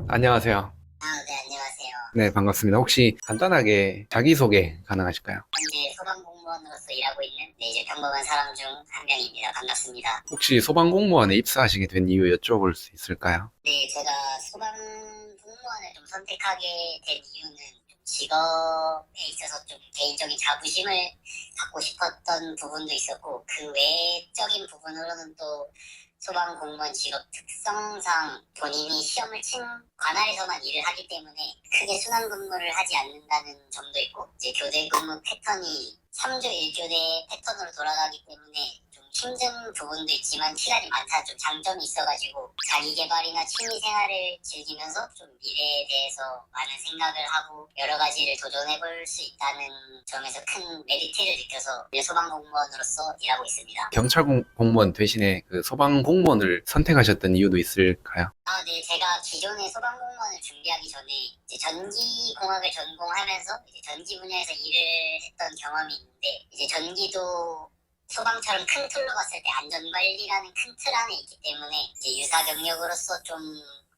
안녕하세요. 네, 안녕하세요. 네, 반갑습니다. 혹시 간단하게 자기소개 가능하실까요? 현재 소방공무원으로서 일하고 있는 이제 평범한 사람 중 한 명입니다. 반갑습니다. 혹시 소방공무원에 입사하시게 된 이유 여쭤볼 수 있을까요? 네, 제가 소방공무원을 좀 선택하게 된 이유는 좀 직업에 있어서 좀 개인적인 자부심을 갖고 싶었던 부분도 있었고, 그 외적인 부분으로는 또 소방공무원 직업 특성상 본인이 시험을 친 관할에서만 일을 하기 때문에 크게 순환 근무를 하지 않는다는 점도 있고, 이제 교대 근무 패턴이 3조 1교대 패턴으로 돌아가기 때문에 좀 힘든 부분도 있지만 시간이 많다는 좀 장점이 있어가지고 자기 개발이나 취미 생활을 즐기면서 좀 미래에 대해서 많은 생각을 하고 여러 가지를 도전해볼 수 있다는 점에서 큰 메리트를 느껴서 소방공무원으로서 일하고 있습니다. 경찰 공무원 대신에 그 소방공무원을 선택하셨던 이유도 있을까요? 네, 제가 기존에 소방공무원을 준비하기 전에 이제 전기공학을 전공하면서 이제 전기 분야에서 일을 했던 경험이 있는데, 이제 전기도 소방처럼 큰 틀로 봤을 때 안전관리라는 큰 틀 안에 있기 때문에 이제 유사 경력으로서 좀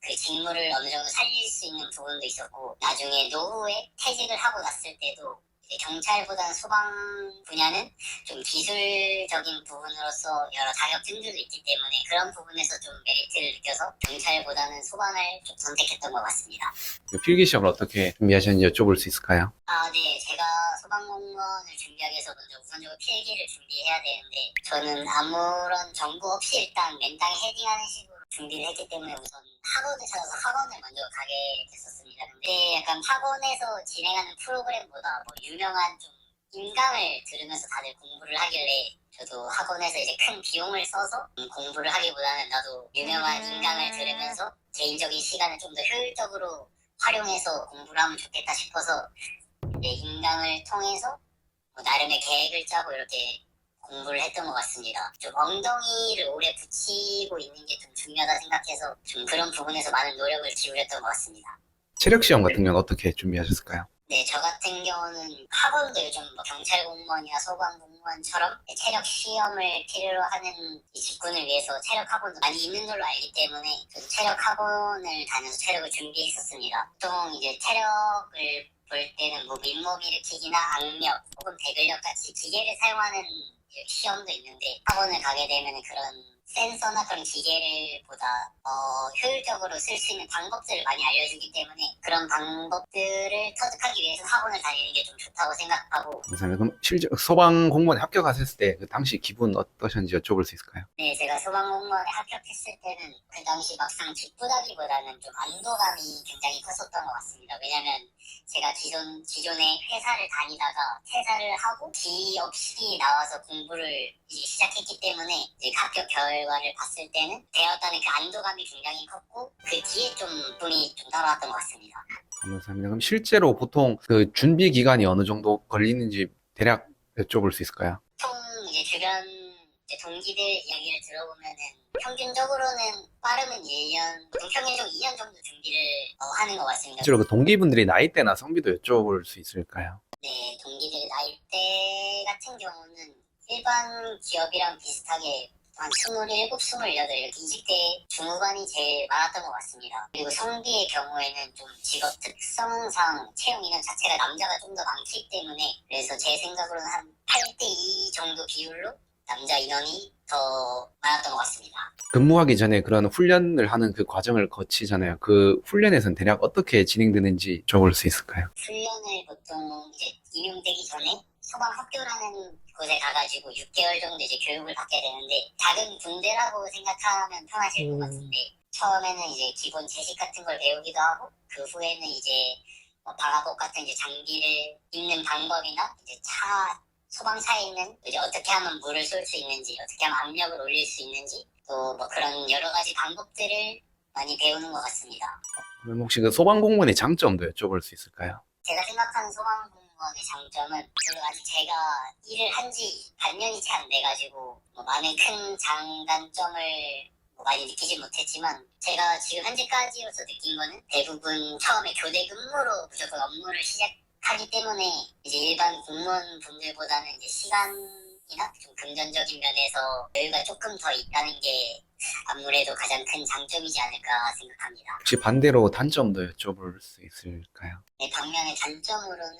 그 직무를 어느 정도 살릴 수 있는 부분도 있었고, 나중에 노후에 퇴직을 하고 났을 때도 이제 경찰보다는 소방 분야는 좀 기술적인 부분으로서 여러 자격증들도 있기 때문에 그런 부분에서 좀 메리트를 느껴서 경찰보다는 소방을 좀 선택했던 것 같습니다. 그 필기시험을 어떻게 준비하셨는지 여쭤볼 수 있을까요? 네. 제가 소방공무원을 준비하기 위해서 먼저 우선적으로 필기를 준비해야 되는데, 저는 아무런 정보 없이 일단 맨땅에 헤딩하는 식으로 준비를 했기 때문에 우선 학원을 찾아서 학원을 먼저 가게 됐었습니다. 근데 약간 학원에서 진행하는 프로그램보다 뭐 유명한 좀 인강을 들으면서 다들 공부를 하길래, 저도 학원에서 이제 큰 비용을 써서 공부를 하기보다는 나도 유명한 인강을 들으면서 개인적인 시간을 좀 더 효율적으로 활용해서 공부를 하면 좋겠다 싶어서 이제 인강을 통해서 뭐 나름의 계획을 짜고 이렇게 공부를 했던 것 같습니다. 좀 엉덩이를 오래 붙이고 있는 게 좀 중요하다 생각해서 좀 그런 부분에서 많은 노력을 기울였던 것 같습니다. 체력시험 같은 경우는 어떻게 준비하셨을까요? 네, 저 같은 경우는 학원도 요즘 뭐 경찰 공무원이나 소방 공무원처럼 체력 시험을 필요로 하는 이 직군을 위해서 체력 학원도 많이 있는 걸로 알기 때문에 저도 체력 학원을 다녀서 체력을 준비했었습니다. 보통 이제 체력을 볼 때는 뭐 민몸 일으키기나 악력 혹은 배근력 같이 기계를 사용하는 시험도 있는데, 학원을 가게 되면 그런 센서나 그런 기계를 보다 효율적으로 쓸 수 있는 방법들을 많이 알려주기 때문에 그런 방법들을 터득하기 위해서 학원을 다니는 게 좀 좋다고 생각하고. 감사합니다. 그럼 실제 소방공무원에 합격하셨을 때 그 당시 기분 어떠셨는지 여쭤볼 수 있을까요? 네, 제가 소방공무원에 합격했을 때는 그 당시 막상 기쁘다기보다는 좀 안도감이 굉장히 컸었던 것 같습니다. 왜냐면 제가 기존에 회사를 다니다가 퇴사를 하고 기 없이 나와서 공부를 이제 시작했기 때문에 이제 합격 결과를 봤을 때는 되었다는 그 안도감이 굉장히 컸고, 그 뒤에 좀 분이 좀 따라왔던 것 같습니다. 감사합니다. 그럼 실제로 보통 그 준비 기간이 어느 정도 걸리는지 대략 여쭤볼 수 있을까요? 총 이제 주변 이제 동기들 이야기를 들어보면은 평균적으로는 빠르면 1년, 평균적으로 2년 정도 준비를 하는 것 같습니다. 실제로 그 동기분들이 나이대나 성비도 여쭤볼 수 있을까요? 네, 동기들 나이대 같은 경우는 일반 기업이랑 비슷하게 한 27, 28 이렇게 20대 중후반이 제일 많았던 것 같습니다. 그리고 성비의 경우에는 좀 직업 특성상 채용 인원 자체가 남자가 좀 더 많기 때문에, 그래서 제 생각으로는 한 8대2 정도 비율로 남자 인원이 더 많았던 것 같습니다. 근무하기 전에 그런 훈련을 하는 그 과정을 거치잖아요. 그 훈련에서는 대략 어떻게 진행되는지 여쭤볼 수 있을까요? 훈련을 보통 이제 임용되기 전에 소방학교라는 곳에 가가지고 6개월 정도 이제 교육을 받게 되는데, 작은 군대라고 생각하면 편하실 것 같은데, 처음에는 이제 기본 제식 같은 걸 배우기도 하고, 그 후에는 이제 뭐 방화복 같은 이제 장비를 입는 방법이나 이제 소방차에 있는 이제 어떻게 하면 물을 쏠 수 있는지, 어떻게 하면 압력을 올릴 수 있는지, 또 뭐 그런 여러 가지 방법들을 많이 배우는 것 같습니다. 그럼 혹시 그 소방공무원의 장점도 여쭤볼 수 있을까요? 제가 생각하는 소방공무원의 장점은, 물론 아직 제가 일을 한 지 반년이 채 안 돼가지고 뭐 많은 큰 장단점을 뭐 많이 느끼지 못했지만, 제가 지금 현재까지로서 느낀 거는 대부분 처음에 교대 근무로 무조건 업무를 시작하기 때문에 이제 일반 공무원 분들보다는 이제 시간이나 좀 금전적인 면에서 여유가 조금 더 있다는 게 아무래도 가장 큰 장점이지 않을까 생각합니다. 혹시 반대로 단점도 여쭤볼 수 있을까요? 네, 반면에 단점으로는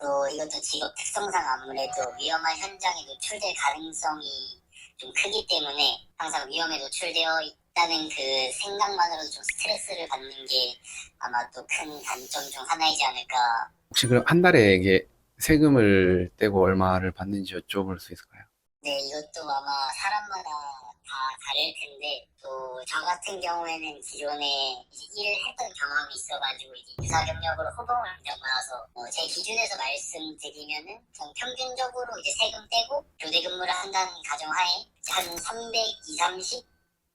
또 이것도 직업 특성상 아무래도 위험한 현장에 노출될 가능성이 좀 크기 때문에 항상 위험에 노출되어 있다는 그 생각만으로도 좀 스트레스를 받는 게 아마 또 큰 단점 중 하나이지 않을까. 혹시 그럼 한 달에 이게 세금을 떼고 얼마를 받는지 여쭤볼 수 있을까요? 네, 이것도 아마 사람마다 다 다를 텐데, 또 저 같은 경우에는 기존에 이제 일을 했던 경험이 있어가지고 이제 유사 경력으로 호봉을 인정받아서 제 기준에서 말씀드리면은 전 평균적으로 이제 세금 떼고 교대 근무를 한다는 가정하에 한 320, 30,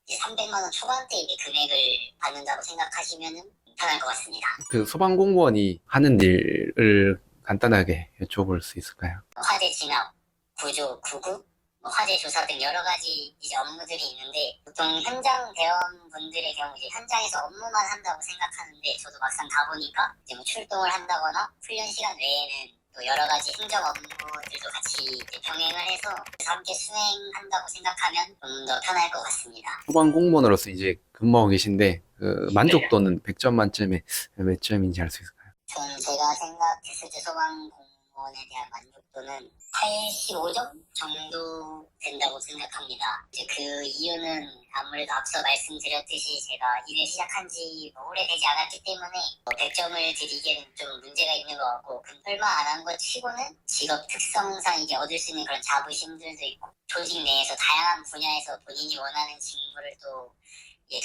이제 300만 원 초반대 이제 금액을 받는다고 생각하시면은 편할 것 같습니다. 그 소방공무원이 하는 일을 간단하게 여쭤볼 수 있을까요? 화재 진압, 구조, 구급, 화재 조사 등 여러 가지 이제 업무들이 있는데 보통 현장 대원분들의 경우 이제 현장에서 업무만 한다고 생각하는데 저도 막상 가보니까 이제 뭐 출동을 한다거나 훈련 시간 외에는 또 여러 가지 행정 업무들도 같이 이제 병행을 해서 함께 수행한다고 생각하면 좀 더 편할 것 같습니다. 소방공무원으로서 이제 근무하고 계신데 그 만족도는 100점 만점에 몇 점인지 알 수 있을까요? 전 제가 생각했을 때 소방공무원에 대한 만족도는 85점 정도 된다고 생각합니다. 이제 그 이유는 아무래도 앞서 말씀드렸듯이 제가 일을 시작한 지 오래되지 않았기 때문에 100점을 드리기에는 좀 문제가 있는 것 같고 얼마 안 한 것 치고는 직업 특성상 이제 얻을 수 있는 그런 자부심들도 있고 조직 내에서 다양한 분야에서 본인이 원하는 직무를 또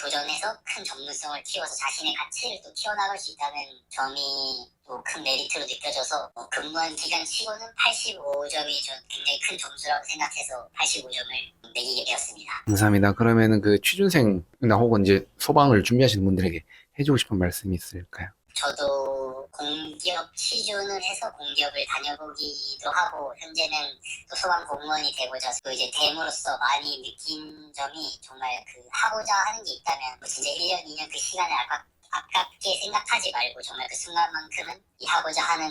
도전해서 큰 전문성을 키워서 자신의 가치를 또 키워나갈 수 있다는 점이 또 큰 메리트로 느껴져서 근무한 기간 치고는 85점이 전 굉장히 큰 점수라고 생각해서 85점을 매기게 되었습니다. 감사합니다. 그러면은 그 취준생이나 혹은 이제 소방을 준비하시는 분들에게 해주고 싶은 말씀이 있을까요? 저도 공기업 취준을 해서 공기업을 다녀보기도 하고 현재는 또 소방 공무원이 되고자 또 이제 됨으로써 많이 느낀 점이 정말 그 하고자 하는 게 있다면 뭐 진짜 1년, 2년 그 시간을 아깝게 생각하지 말고 정말 그 순간만큼은 이 하고자 하는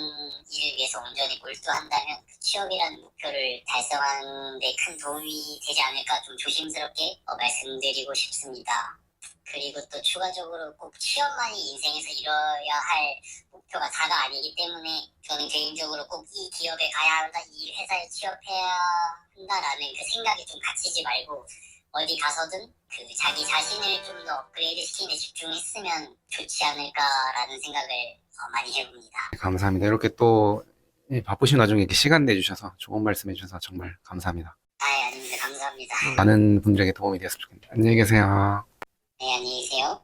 일을 위해서 온전히 몰두한다면 그 취업이라는 목표를 달성하는 데 큰 도움이 되지 않을까 좀 조심스럽게 말씀드리고 싶습니다. 그리고 또 추가적으로 꼭 취업만이 인생에서 이뤄야 할 목표가 다가 아니기 때문에 저는 개인적으로 꼭 이 기업에 가야 한다, 이 회사에 취업해야 한다라는 그 생각이 좀 갇히지 말고 어디 가서든 그 자기 자신을 좀 더 업그레이드 시키는 데 집중했으면 좋지 않을까라는 생각을 많이 해봅니다. 감사합니다. 이렇게 또 바쁘신 와중에 이렇게 시간 내주셔서 좋은 말씀 해주셔서 정말 감사합니다. 아닙니다. 감사합니다. 많은 분들에게 도움이 되었으면 좋겠습니다. 안녕히 계세요. 네, 안녕히 계세요.